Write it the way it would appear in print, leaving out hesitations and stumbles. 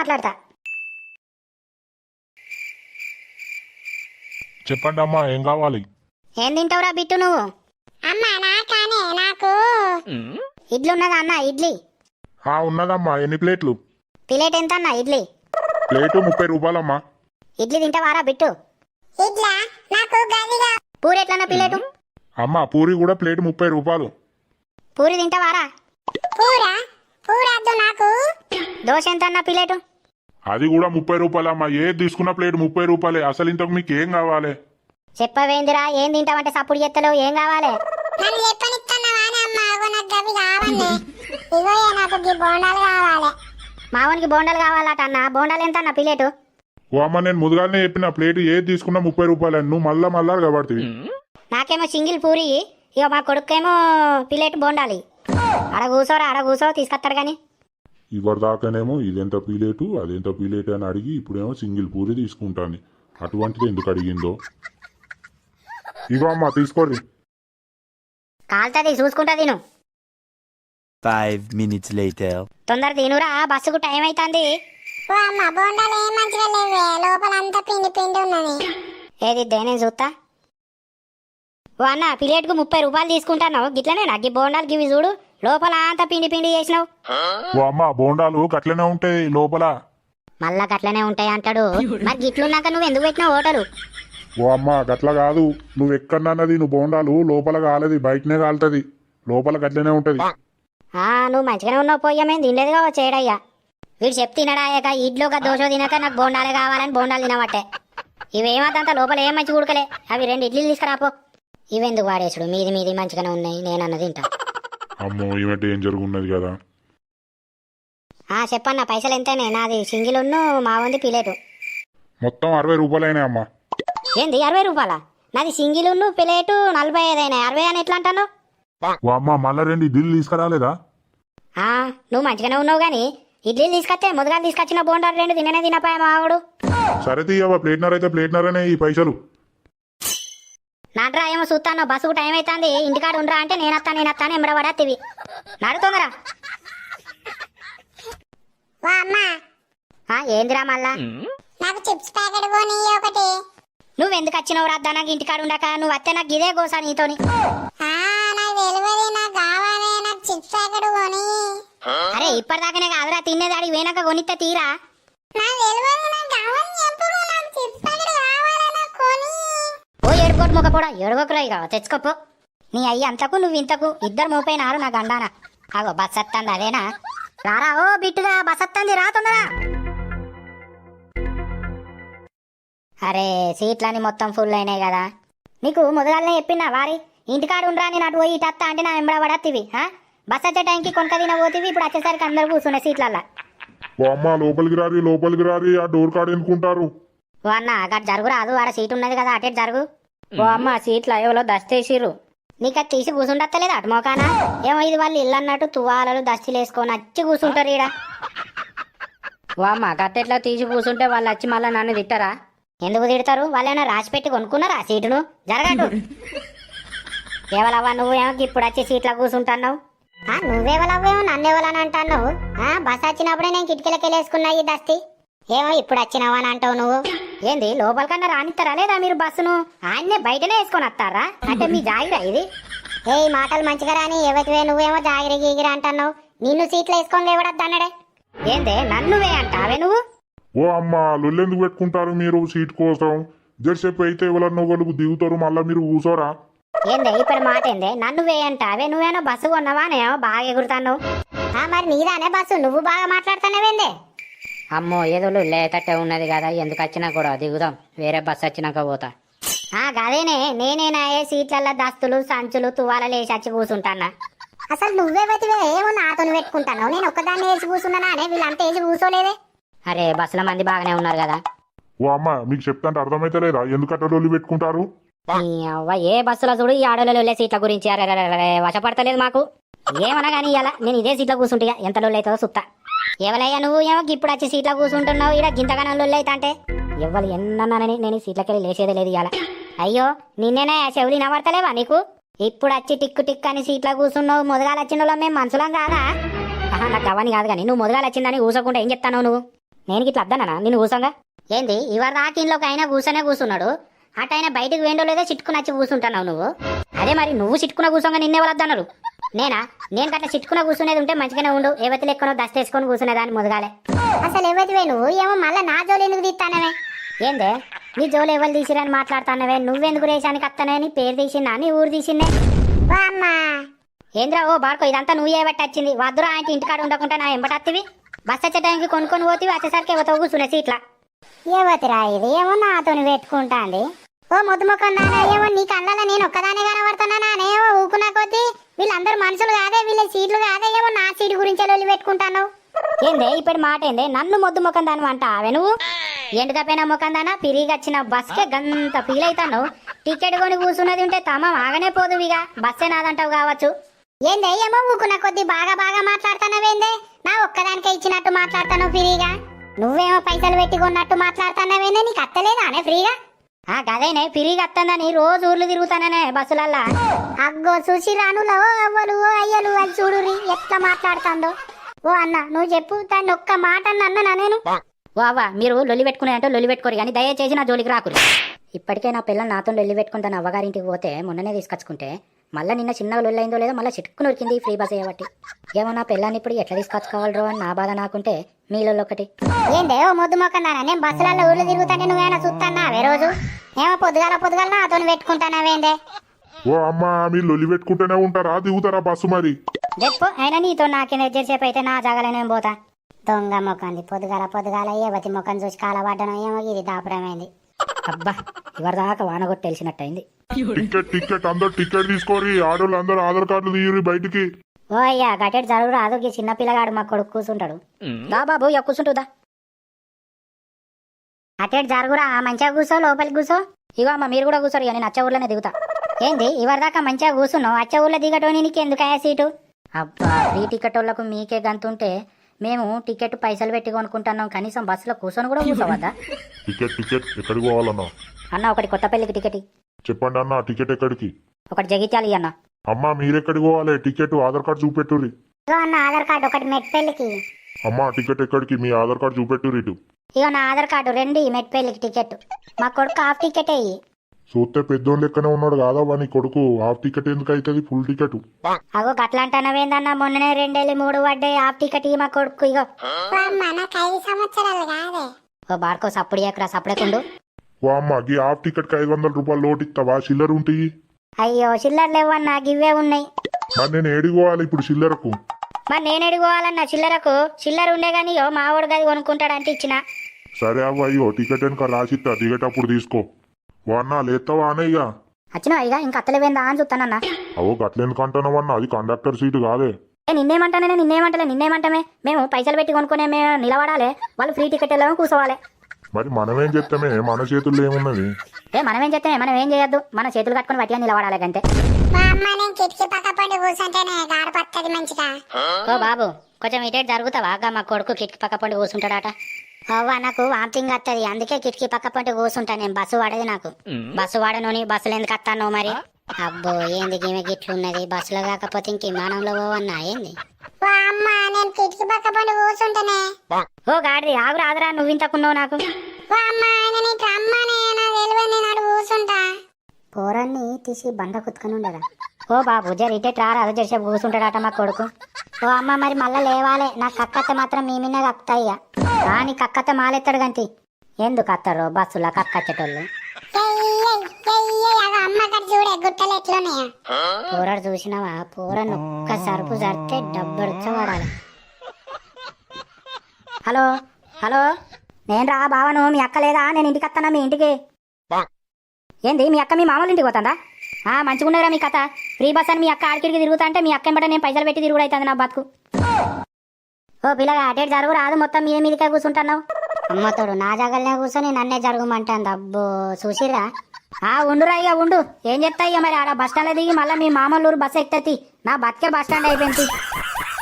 మాట్లాడతా. చెప్పండి అమ్మా, ఏం కావాలి? ఏం తింటావురా బిట్టు నువ్వు? అమ్మా నాకానే నాకు ఇడ్లీ ఉన్నదా అన్న? ఇడ్లీ ఉన్నదమ్మా. ఎన్ని ప్లేట్లు? ప్లేట్ ఎంత అన్న ఇడ్లీ? ప్లేటు 30 రూపాయలమ్మా. ఇడ్లీ తింటావారా బిట్టు? ఇట్లా నాకు గదిగా పూరి ఎట్లన్నా ప్లేటు? అమ్మా పూరి కూడా ప్లేట్ 30 రూపాయలు. పూరి తింటావారా? పూరద్దు నాకు. దోశ ఎంత అన్న ప్లేటు? అది కూడా 30 రూపాయలమ్మా. ఏది తీసుకున్న ప్లేట్ 30 రూపాయలే. అసలు ఇంతకు మీకు ఏం కావాలి? చెప్పవేందిరా, ఏం తింటావంటే సప్పుడు చేస్తలేవు, ఏం కావాలి? నన్ను చెప్పనిస్తున్నావానే అమ్మా, అగో నాకు గవి కావాలి. ఇగో నాకు ఈ బోండాలు కావాలి. మావనికి బోండాలు కావాలట అన్న. బోండాలు ఎంత అన్న ప్లేటు? ఓ అమ్మ, నేను ముందుగానే చెప్పిన ప్లేట్ ఏది తీసుకున్నా 30 రూపాయలు. నువ్వు మళ్ళా కాబడుతుంది. నాకేమో సింగిల్ పూరి, ఇక మా కొడుకేమో ప్లేట్ బోండాలి. అడ కూసోరా, అడ కూసో, తీసుకొస్తాడు కానీ. ఇవరి దాకానేమో ఇదెంత ప్లేటు అదెంత ప్లేట్ అని అడిగి ఇప్పుడేమో సింగిల్ పూరి తీసుకుంటాను. అటువంటిది ఎందుకు అడిగిందో. ఇగో అమ్మా తీసుకోండి. కాలుతుంది, చూసుకుంటా తిను. 5 minutes later. తొందర తినురా, బస్సుకు టైం అవుతుంది. ఓ అమ్మ బోండాలు ఏం మంచిగా లేవే, లోపలంతా పిండి పిండి ఉన్నది. ఏది నేను చూస్తా. ఓ అన్న, ప్లేట్కు 30 రూపాయలు తీసుకుంటాను. గిట్లనే నాకు బోండాలు గివి చూడు, లోపల అంతా పిండి పిండి చేసినావు. ఓ అమ్మ, బోండాలు గట్లనే ఉంటాయి లోపల. మళ్ళా గట్లనే ఉంటాయి అంటాడు. మరి గిట్లున్నాక నువ్వు ఎందుకు పెట్టినావు హోటలు? ఓ అమ్మ గట్ల కాదు, నువ్వు ఎక్కడన్నది నువ్వు బోండాలు లోపల కాలేదు, బయటనే కాలుతుంది. లోపల గట్లనే ఉంటది. నువ్వు మంచిగానే ఉన్నావు, పోయ్యమేం తినలేదు కావచ్చు ఏడయ్యా. వీడు చెప్తే తినడాయక ఇడ్లో ఒక దోశ తినక నాకు బోండాలే కావాలని బోండాలు తినబట్టే. ఇవేమాదంతా లోపల ఏం మంచి ఉడకలే. అవి 2 ఇడ్లీలు తీసుకురాపో. ఇవెందుకు వాడేసుడు, మీది మంచిగానే ఉన్నాయి, నేనన్నది తింటా. అమ్మో ఈమె డేంజర్ ఉన్నది కదా. చెప్పన్న, పైసలు ఎంతనే? నాది సింగిల్ మా ఉంది ప్లేటు. మొత్తం 60 రూపాయలైనా అమ్మా. ఏంది 60 రూపాయల? నాది సింగిల్ ప్లేటు 45 అయినాయి. 60 అని ఎట్లా అంటాను? ఓ అమ్మ, మళ్ళా 2 ఇడ్లీలు తీసుకురాలేదా? నువ్వు మంచిగానే ఉన్నావు గానీ ఇడ్లీలు తీసుకొస్తే ముందుగా తీసుకొచ్చిన బోండాలు 2 తిననే తినపాయ మావాడు. సరే తీయవా, ప్లేట్నర్ అయితే ప్లేట్నరనే ఈ పైసలు. నాట్రా ఏమో చూస్తాను, బస్సుకు టైం అవుతుంది, ఇంటికాడ ఉండరా అంటే నేనత్తాను ఎంబడబడత్తివి. నడుతుందరా. ఓ అమ్మ ఏందిరా మళ్ళా? నాకు చిప్స్ ప్యాకెట్ కొని ఒకటి. నువ్వెందుకు వచ్చినావు రా నాకు ఇంటికాడ ఉండక? నువ్వు అత్తే నాకు ఇదే గోసా నీతోని. నాకు తెలియదు, నాకు కావాలి, నాకు చిప్స్ ప్యాకెట్ కొని. అరే ఇప్పటిదాకానే కాదురా, తినేదాడి పోయినాక కొనిస్తే తీరా. నాకు తెలియదు, నాకు కావాలని చెప్పుడు, నాకు చిప్స్ ప్యాకెట్ కావాలి, నాకు కొని. ఓ ఏడుకోటు మొక్కపోడా, ఏడుకోకురా, ఇక తెచ్చుకోపో. నీ అయ్యి అంతకు నువ్వు ఇంతకు ఇద్దరు మోపైనారు నా గండాన. అగో బస్ వస్తుంది, అదేనా? రారా ఓ బిట్టుగా, బస్ వస్తుంది, రా తొందరా. అరే సీట్లని మొత్తం ఫుల్ అయినాయి కదా. నీకు మొదలనే చెప్పినా వారి ఇంటికాడ ఉండరా, నేను అటు పోయి ఇటత్తా అంటే నా వెంబడబడత్తివి. బస్ వచ్చే టైంకి కొనక తినబోతివి, ఇప్పుడు వచ్చేసరికి అందరు కూర్చునే సీట్లల్లా. ఓ అమ్మ, లోపలికి రారి, ఆ డోర్ కాడ ఎన్నుకుంటారు. ఓ అన్న అక్కడ జరుగురాదు, ఆడ సీట్ ఉన్నది కదా, అటే జరుగు. ఓ అమ్మ, సీట్లు ఎవరో దస్తేసిర్రు. నీకు అది తీసి కూర్చుండత్తలేదు అటు మోకానా? ఏమో ఇది వాళ్ళు ఇల్లు అన్నట్టు తువాలలు దస్తీలు వేసుకొని వచ్చి కూర్చుంటారు ఈడ. ఓ అమ్మ, గట్టెట్లా తీసి కూర్చుంటే వాళ్ళు వచ్చి మళ్ళీ నన్ను తిట్టరా? ఎందుకు తిడతారు? వాళ్ళేమైనా రాసి పెట్టి కొనుక్కున్నారా సీటును? జరగటు. ఎవలవ్వా నువ్వేమో ఇప్పుడు వచ్చి సీట్లో కూర్చుంటున్నావు? నువ్వెవలవ్వేమో నన్నెవలని అంటున్నావు? బస్ వచ్చినప్పుడే నేను కిటికీలకెళ్ళేసుకున్నా ఈ దస్తీ. ఏమో ఇప్పుడు వచ్చినావా అని అంటావు నువ్వు. ఏంది లోపలికన్నా రానిస్తారా లేదా మీరు బస్సును? ఆయన్నే బయటనే వేసుకొని వస్తారా? అంటే మీ జాగిరా ఇది? ఏ మాటలు మంచిగా రాని, ఎవరివే నువ్వేమో జాగిరి గీగిరి అంటున్నావు. నిన్ను సీట్లో వేసుకొని లేవడద్దు అన్నాడే. ఏందే నన్నువే అంటావే నువ్వు? ఓ అమ్మ, లొల్లెందుకు పెట్టుకుంటారు మీరు సీట్ కోసం? జర్సేపు అయితే ఎవరన్నా ఒకళ్ళు దిగుతారు, మళ్ళా మీరు కూర్చోరా? ఏందే ఇప్పుడు మాట ఏందే? నన్ను వేయంటావే? నువ్వేనో బస్సు కొన్నావానేమో బాగా ఎగురుతాను. మరి నీదానే బస్సు, నువ్వు బాగా మాట్లాడుతున్నావేందే? అమ్మో ఏదో లేతట్టే ఉన్నది కదా, ఎందుకు వచ్చినా కూడా దిగుదాం, వేరే బస్సు వచ్చినాక పోతా. గదేనే నేనేనా సీట్లల్లో దస్తులు సంచులు తువాలలు వేసి వచ్చి కూర్చుంటానా? అసలు నువ్వే బతివే ఏమో నాతో పెట్టుకుంటాను, నేను ఒక్కదాన్ని వేసి కూర్చున్నానా? వీళ్ళంతా వేసి కూర్చోలేదే. అరే బస్సుల మంది బాగానే ఉన్నారు కదా. ఓ అమ్మ, మీకు చెప్తాంటే అర్థమైతే లేదా? ఎందుకట్ట లొల్లి పెట్టుకుంటారు? ఏ బస్సులో చూడు ఈ ఆడోళ్ళు వెళ్ళే సీట్ల గురించి వశపడతలేదు మాకు. ఏమన్నా కానీ ఇలా నేను ఇదే సీట్లో కూర్చుంటా, ఎంత లొల్లి అవుతుందో సుత్తా. ఎవలయ్యా నువ్వు? ఏమో ఇప్పుడు వచ్చి సీట్లో కూర్చుంటున్నావు, ఇలా గింతగానం లొల్లి అవుతా అంటే ఎవరు ఎన్నన్నానని నేను సీట్లకెళ్ళి లేచేదే లేదు ఇవాళ. అయ్యో నిన్నేనే చెవులు వినబడతలేవా నీకు? ఇప్పుడు వచ్చి టిక్కు టిక్ అని సీట్లో కూర్చున్నావు. మొదగాలు వచ్చిన మేము మనుషులం కాదా? నాకు అవన్నీ కాదు కానీ నువ్వు మొదగాలు వచ్చిందని ఊసకుండా ఏం చెప్తాను నువ్వు? నేను గిట్లా అద్దనా నేను కూసంగా ఏంది ఇవరి దాకా ఇంట్లోకి అయినా కూర్చొనే కూర్చున్నాడు అటైనా బయటకు వేండో లేదో చిట్టుకుని వచ్చి కూర్చుంటున్నావు నువ్వు అదే మరి నువ్వు చిట్టుకున్న కూర్చోగా నిన్నే వద్దన్నారు నేను గట్ల చిట్టుకున్న కూర్చునేది ఉంటే మంచిగానే ఉండు ఏవతి లెక్కనో దస్తేసుకొని కూర్చునేదాన్ని ముదగాలే అసలు ఎవరివే నువ్వు ఏమో మళ్ళా నా జోలు ఎందుకు తీస్తానవే? ఏందే నీ జోలు ఎవరు తీసిరని మాట్లాడుతానవే నువ్వెందుకు రేషానికి అత్తనే నీ పేరు తీసినా నీ ఊరు తీసిందే ఓ అమ్మ ఏంద్రా ఓ బాడుకో ఇదంతా నువ్వు ఏబట్టి వచ్చింది వద్దురా ఆయన ఇంటికాడ ఉండకుండా నా ఎంబటత్తివి బస్ వచ్చే టైంకి కొనుక్కొని పోతివి వచ్చేసరికి ఎవతో కూర్చునే సీట్లా ఏవతిరా ఇది ఏమో నాతో పెట్టుకుంటాంది. ఓ ముద్దు ముఖం నాన్న ఏమో నీ కళ్ళలో నేను ఒక్కదానే కనబడుతున్నానా ఏమో ఊకున్నా కొద్దీ వీళ్ళందరూ మనుషులు కాదే వీళ్ళ సీట్లు కాదే ఏమో నా సీటు గురించి వెళ్ళి పెట్టుకుంటాను. ఏందే ఇప్పుడు మాట ఏందే నన్ను మొద్దు ముఖం దాని అంట అవే నువ్వు ఎండుకపోయిన ముఖం దానా పిరిగి వచ్చిన బస్కే గంత ఫీల్ అవుతాను టికెట్ కొని కూర్చున్నది ఉంటే తమ ఆగనే పోదు ఇక బస్సే నాదంటావు కావచ్చు. ఏందే ఏమో ఊకున్నా కొద్దీ బాగా మాట్లాడుతున్నావేందే? నా ఒక్కదానికే ఇచ్చినట్టు మాట్లాడతాను ఫ్రీగా, నువ్వేమో పైసలు పెట్టి కొన్నట్టు మాట్లాడుతున్నావేందే? నీకు అత్తలేదా అనే ఫ్రీగా? ఆ గదేనే పిరిగి వస్తుందని రోజు ఊర్లు తిరుగుతాననే బస్సులల్లా. అగ్గో చూసి రానులో అవ్వలు ఓ అయ్యలు అది చూడురి ఎట్లా మాట్లాడుతుందో. ఓ అన్న నువ్వు చెప్పు దాన్ని ఒక్క మాట అన్నా నేను. ఓ అవ్వ మీరు లొల్లి పెట్టుకునే అంటే లొల్లి పెట్టుకోరు కానీ దయచేసి నా జోలికి రాకురు. ఇప్పటికే నా పిల్లలు నాతో లొల్లి పెట్టుకుంటాను అవ్వగారింటికి పోతే మొన్ననే తీసుకొచ్చుకుంటే మళ్ళీ నిన్న చిన్నగా లొల్లి అయిందో లేదో మళ్ళీ చిట్టుకుని ఉరికింది ఫ్రీ బస్ అయ్యబట్టి. ఏమో నా పిల్లని ఇప్పుడు ఎట్లా తీసుకొచ్చుకోవాలరో అని నా బాధ నాకుంటే మీలో ఒకటి. ఏందే ఓ ముద్దు మొక్కన్నానా నేను బస్సులలో ఊళ్ళు తిరుగుతానే నువ్వేనా చూస్తానా అవే రోజు ఏమో పొద్దుగాల నాతో పెట్టుకుంటానావేందే? ఓ అమ్మ మీరు లొల్లి పెట్టుకుంటూనే ఉంటారా దిగుతారా బస్సు మరి? చెప్పు అయినా నీతో నాకేం ఎజ్జేసేపు అయితే నా జాగాలోనే పోతా. దొంగ మొక్కంది పొద్దుగాల ఏవతి మొక్కం చూసి కాలబడ్డను ఏమో ఇది దాపురమైంది. అబ్బా ఇవరి దాకా వానగొట్టి తెలిసినట్టయింది. టికెట్ అందరు టికెట్ తీసుకోరి ఆడోళ్ళు అందరు ఆధార్ కార్డులు తీయరి బయటికి. ఓ అయ్యా గటెట్ జరుగురు అదొక చిన్న పిల్లగాడు మా కొడుకు కూర్చుంటాడు. దా బాబు ఇక కూర్చుంటుందా అటెట్ జరుగురా మంచిగా కూర్చో లోపలికి కూర్చో. ఇగో అమ్మ మీరు కూడా కూర్చోరు ఇక నేను అచ్చ ఊర్లోనే దిగుతా. ఏంది ఇవరి దాకా మంచిగా కూర్చున్నావు అచ్చ ఊర్లో దిగటోని నీకు ఎందుకయ్యా సీటు? అబ్బా ఫ్రీ టికెట్ వాళ్ళకు మీకే గంతుంటే మేము టికెట్ పైసలు పెట్టి కొనుక్కుంటున్నాం కనీసం బస్సులో కూర్చొని కూడా కూర్చోవద్దా? టికెట్ ఎక్కడికి పోవాలన్నా? అన్న ఒకటి కొత్తపల్లికి టికెట్ చెప్పండి అన్న టికెట్ ఎక్కడికి? ఒకటి జగిత్యాలి అన్న. అమ్మ మీరెక్కడికి పోవాలి? టికెట్ ఆధార్ కార్డు చూపెట్టుర్రి. ఇగో అన్న ఆధార్ కార్డు ఒకటి మెట్పల్లికి. అమ్మ టికెట్ ఎక్కడికి? మీ ఆధార్ కార్డు చూపెట్టుర్రి ఇటు. ఇగో నా ఆధార్ కార్డు రెండు మెట్పల్లికి టికెట్. మా కొడుకు హాఫ్ టికెట్ అయ్యి చూస్తే పెద్దోళ్ళు లెక్కనే ఉన్నాడు కాదా వాని కొడుకు. హాఫ్ టికెట్ ఎందుకు అవుతుంది? Full ticket. అగో గట్లా అంటానవేందన్నా మొన్ననే 2 పడ్డాయి హాఫ్ టికెట్ ఇవి మా కొడుకు. ఇగో ఓ అమ్మ నాకు 5 సంవత్సరాలు కాదే. ఓ బాడుకో సప్పుడు ఎక్కడా సప్పుడేకుండు. ఓ అమ్మ గీ హాఫ్ టికెట్ కి 500 రూపాయలు లోటు ఇస్తావా? చిల్లర ఉంటాయి. అయ్యో చిల్లర లేవన్నా గివ్వే ఉన్నాయి. మరి నేను ఏడిపోవాలి ఇప్పుడు చిల్లరకు? మరి నేను ఎడుకోవాలన్నా చిల్లరకు? చిల్లర ఉండే గానీ మా వాడు గది కొనుక్కుంటాడంటే ఇచ్చిన. సరే అవ్వ అయ్యో టికెట్ వెనక రాసిస్తా దిగేటప్పుడు తీసుకో. ఓ అన్న లేస్తావా అనే ఇక? వచ్చినా ఇక ఇంకా అత్తలేవేందా అని చూస్తానన్నా. అవో గట్లెందుకంటున్నావన్నా? అది కండక్టర్ సీటు కాదే. నిన్నేమంటామే మేము పైసలు పెట్టి కొనుక్కునే మేము నిలబడాలి వాళ్ళు ఫ్రీ టికెట్ వెళ్ళామని కూర్చోవాలి. మరి మనమేం చెప్తామే? మన చేతుల్లో ఏమున్నది? మనమేం చేస్తామే మనం ఏం చేయొద్దు మన చేతులు కట్టుకుని పట్టిగా నిలబడాలి అంతే. మా అమ్మ నేను కిటికీ పక్క పండి కూర్చుంటేనే గాడ పట్టది మంచిగా. ఓ బాబు కొంచెం ఇటేట్ జరుగుతావా మా కొడుకు కిటికీ పక్క పండి కూర్చుంటాడట. అవ్వ నాకు వామిటింగ్ వస్తుంది అందుకే కిటికీ పక్క పండి కూర్చుంటా నేను. బస్సు వాడది నాకు. బస్సు వాడను బస్సులు ఎందుకు వస్తాను మరి? అబ్బో ఏంది ఈమె గిట్లున్నది బస్సులో కాకపోతే ఇంక విమానంలో పోవన్నా ఏంది? ఓ అమ్మ నేను కిటికీ పక్క పండి కూర్చుంటేనే. ఓ గాడిది ఆగురా ఆదురా నువ్వు ఇంతకున్నావు నాకు. ఓ అమ్మ ఆయన నీకు రమ్మనే నాకు తెలియదు నేను అడు కూర్చుంటా. పోరాన్ని తీసి బండ కుత్తుకొని ఉండరా. ఓ బాబు జర ఇటే రారా అదో జరిసేపు కూర్చుంటాడట మా కొడుకు. ఓ అమ్మ మరి మళ్ళా లేవాలే నా కక్కత్త మాత్రం మీ మిన్న కక్కుతాయ్యా. నీ కక్కత్త మాలెత్తాడు గంతి ఎందుకు అత్తారో బస్సులా కక్కచ్చేటోళ్ళు. పోరాడు చూసినావా? పోరను ఒక్క సరుపు జరితే డబ్బుడుచ్చ వాడాలి. హలో హలో నేను రా బావను. మీ అక్క లేదా? నేను ఇంటికి వస్తానా మీ ఇంటికి. ఏంది మీ అక్క మీ మామూలు ఇంటికి పోతుందా? మంచిగున్నదిరా మీ కథ. ఫ్రీ బస్ అని మీ అక్క ఆడికిడికి తిరుగుతా అంటే మీ అక్క ఎంబట నేను పైసలు పెట్టి తిరుగుడు అవుతుంది నా బతుకు. ఓ పిల్లగా అటేట్ జరుగు రాదు మొత్తం మీద మీదకే కూర్చుంటున్నావు. అమ్మతోడు నా జగల్నే కూర్చొని నన్నే జరగమంటాను. అబ్బో చూసిరా. ఉండురా ఇక ఉండు. ఏం చెప్తా ఇక మరి ఆడ బస్ స్టాండ్లో దిగి మళ్ళీ మీ మామూలు బస్సు ఎక్కుతుంది. నా బతికే బస్ స్టాండ్ అయిపోయింది.